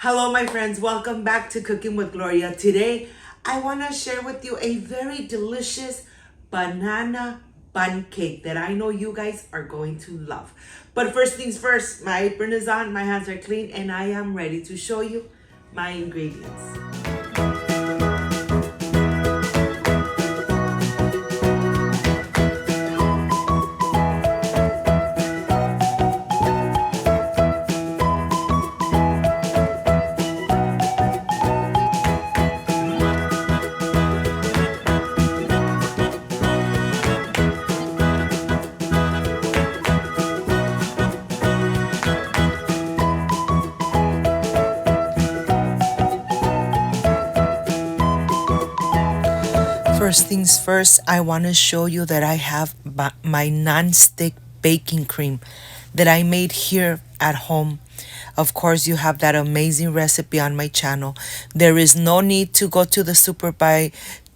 Hello, my friends. Welcome back to Cooking with Gloria. Today, I want to share with you a very delicious banana bun cake that I know you guys are going to love. But first things first, my apron is on, my hands are clean, and I am ready to show you my ingredients. First things first, I want to show you that I have my non-stick baking cream that I made here at home. Of course, you have that amazing recipe on my channel. There is no need to go to the supermarket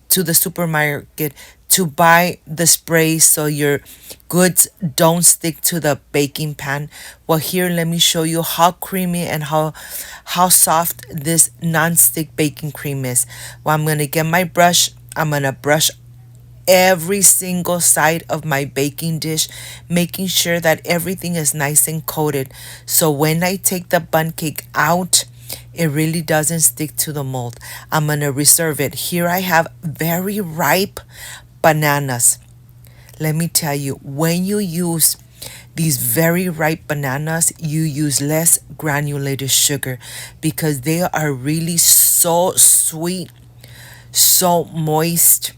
to buy the spray so your goods don't stick to the baking pan. Well, here let me show you how creamy and how soft this non-stick baking cream is. Well, I'm gonna get my brush. I'm gonna brush every single side of my baking dish, making sure that everything is nice and coated. So when I take the bundt cake out, it really doesn't stick to the mold. I'm gonna reserve it. Here I have very ripe bananas. Let me tell you, when you use these very ripe bananas, you use less granulated sugar because they are really so sweet, so moist.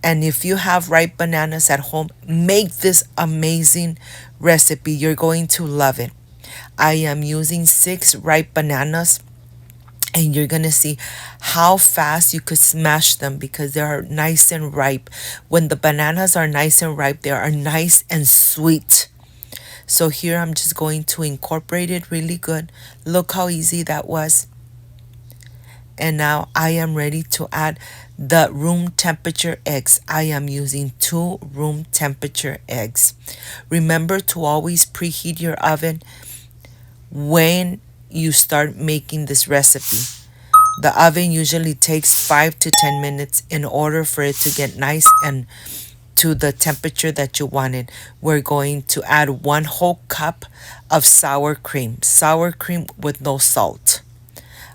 And if you have ripe bananas at home, make this amazing recipe. You're going to love it. I am using 6 ripe bananas, and you're gonna see how fast you could smash them because they are nice and ripe. When the bananas are nice and ripe, they are nice and sweet. So here I'm just going to incorporate it really good. Look how easy that was. And now I am ready to add the room temperature eggs. I am using 2 room temperature eggs. Remember to always preheat your oven when you start making this recipe. The oven usually takes 5 to 10 minutes in order for it to get nice and to the temperature that you wanted. We're going to add 1 whole cup of sour cream with no salt.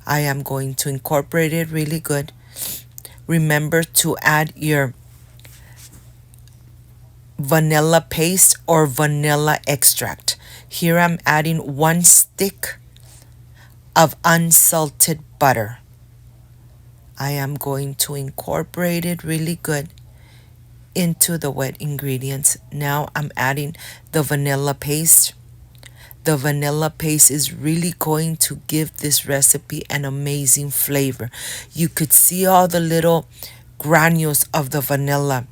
I am going to incorporate it really good. Remember to add your vanilla paste or vanilla extract. Here I'm adding 1 stick of unsalted butter. I am going to incorporate it really good into the wet ingredients. Now I'm adding the vanilla paste. The vanilla paste is really going to give this recipe an amazing flavor. You could see all the little granules of the vanilla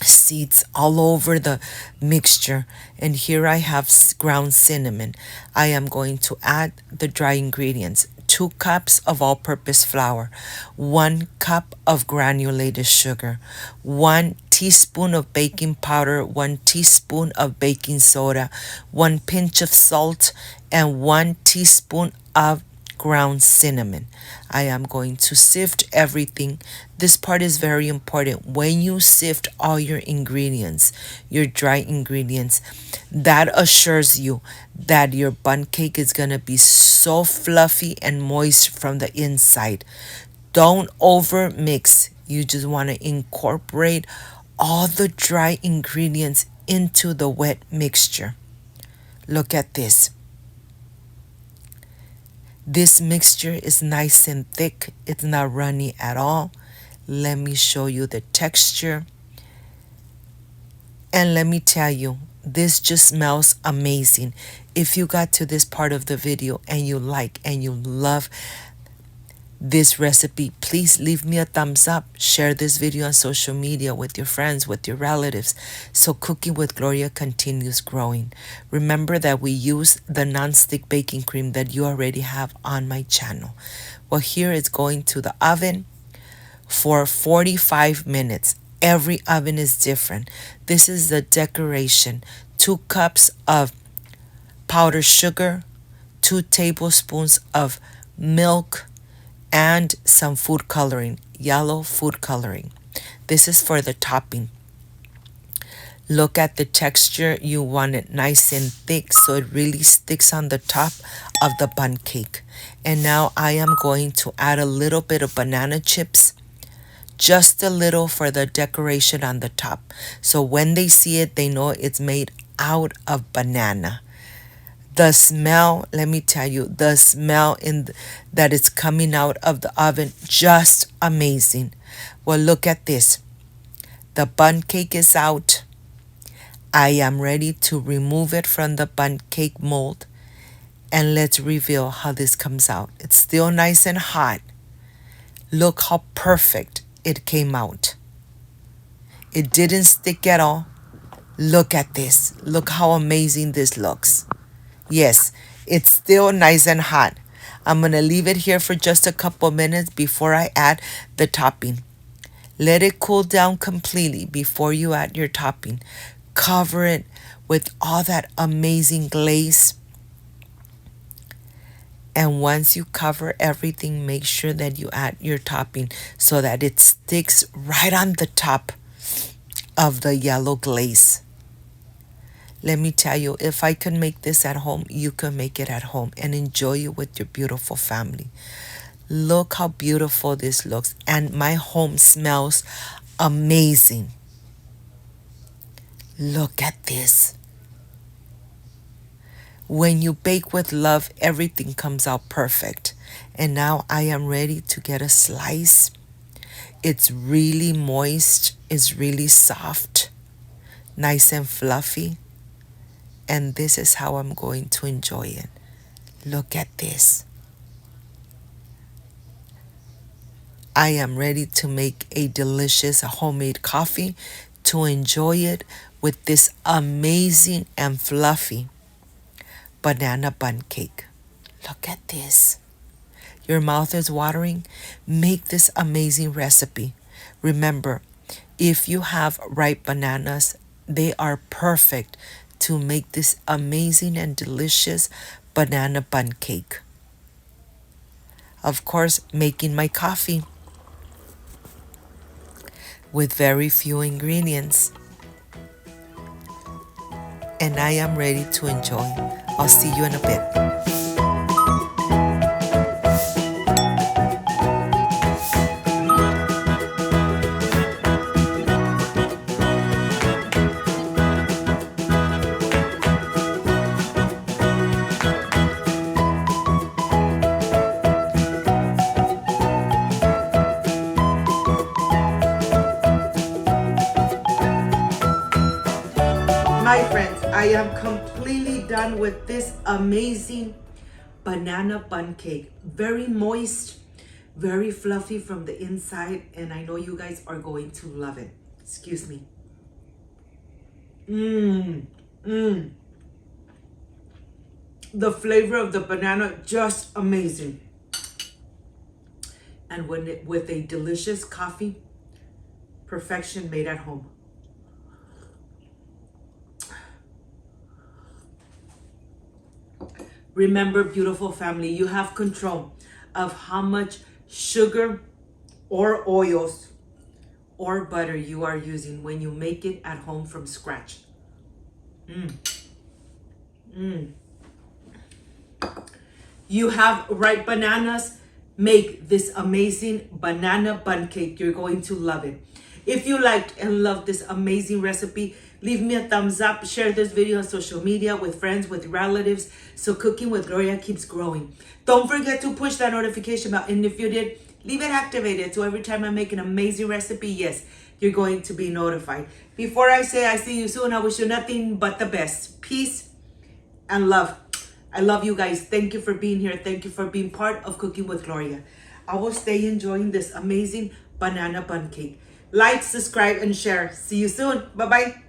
seeds all over the mixture. And here I have ground cinnamon. I am going to add the dry ingredients. 2 cups of all-purpose flour, 1 cup of granulated sugar, 1 teaspoon of baking powder, 1 teaspoon of baking soda, 1 pinch of salt, and 1 teaspoon of ground cinnamon. I am going to sift everything. This part is very important. When you sift all your ingredients, your dry ingredients, that assures you that your bundt cake is going to be so fluffy and moist from the inside. Don't over mix. You just want to incorporate all the dry ingredients into the wet mixture. Look at this. This mixture is nice and thick. It's not runny at all. Let me show you the texture. And let me tell you, this just smells amazing. If you got to this part of the video and you like and you love this recipe, please leave me a thumbs up. Share this video on social media with your friends, with your relatives, so Cooking with Gloria continues growing. Remember that we use the non-stick baking cream that you already have on my channel. Well, here it's going to the oven for 45 minutes. Every oven is different. This is the decoration. 2 cups of powdered sugar, 2 tablespoons of milk, and some food coloring, yellow food coloring. This is for the topping. Look at the texture. You want it nice and thick so it really sticks on the top of the bundt cake. And now I am going to add a little bit of banana chips, just a little for the decoration on the top. So when they see it, they know it's made out of banana. The smell, let me tell you, the smell that is coming out of the oven, just amazing. Well, look at this. The bundt cake is out. I am ready to remove it from the bundt cake mold, and let's reveal how this comes out. It's still nice and hot. Look how perfect it came out. It didn't stick at all. Look at this. Look how amazing this looks. Yes, it's still nice and hot. I'm going to leave it here for just a couple minutes before I add the topping. Let it cool down completely before you add your topping. Cover it with all that amazing glaze. And once you cover everything, make sure that you add your topping so that it sticks right on the top of the yellow glaze. Let me tell you, if I can make this at home, you can make it at home and enjoy it with your beautiful family. Look how beautiful this looks. And my home smells amazing. Look at this. When you bake with love, everything comes out perfect. And now I am ready to get a slice. It's really moist. It's really soft. Nice and fluffy. And this is how I'm going to enjoy it. Look at this. I am ready to make a delicious homemade coffee to enjoy it with this amazing and fluffy banana bundt cake. Look at this. Your mouth is watering? Make this amazing recipe. Remember, if you have ripe bananas, they are perfect to make this amazing and delicious banana bundt cake. Of course, making my coffee with very few ingredients. And I am ready to enjoy. I'll see you in a bit. My friends, I am completely done with this amazing banana bundt cake. Very moist, very fluffy from the inside, and I know you guys are going to love it. Excuse me. The flavor of the banana, just amazing. And with a delicious coffee, perfection made at home. Remember, beautiful family, you have control of how much sugar or oils or butter you are using when you make it at home from scratch. You have ripe bananas. Make this amazing banana bundt cake. You're going to love it. If you liked and loved this amazing recipe, leave me a thumbs up. Share this video on social media with friends, with relatives, so Cooking with Gloria keeps growing. Don't forget to push that notification bell. And if you did, leave it activated so every time I make an amazing recipe, yes, you're going to be notified. Before I say I see you soon, I wish you nothing but the best. Peace and love. I love you guys. Thank you for being here. Thank you for being part of Cooking with Gloria. I will stay enjoying this amazing banana bundt cake. Like, subscribe, and share. See you soon. Bye-bye.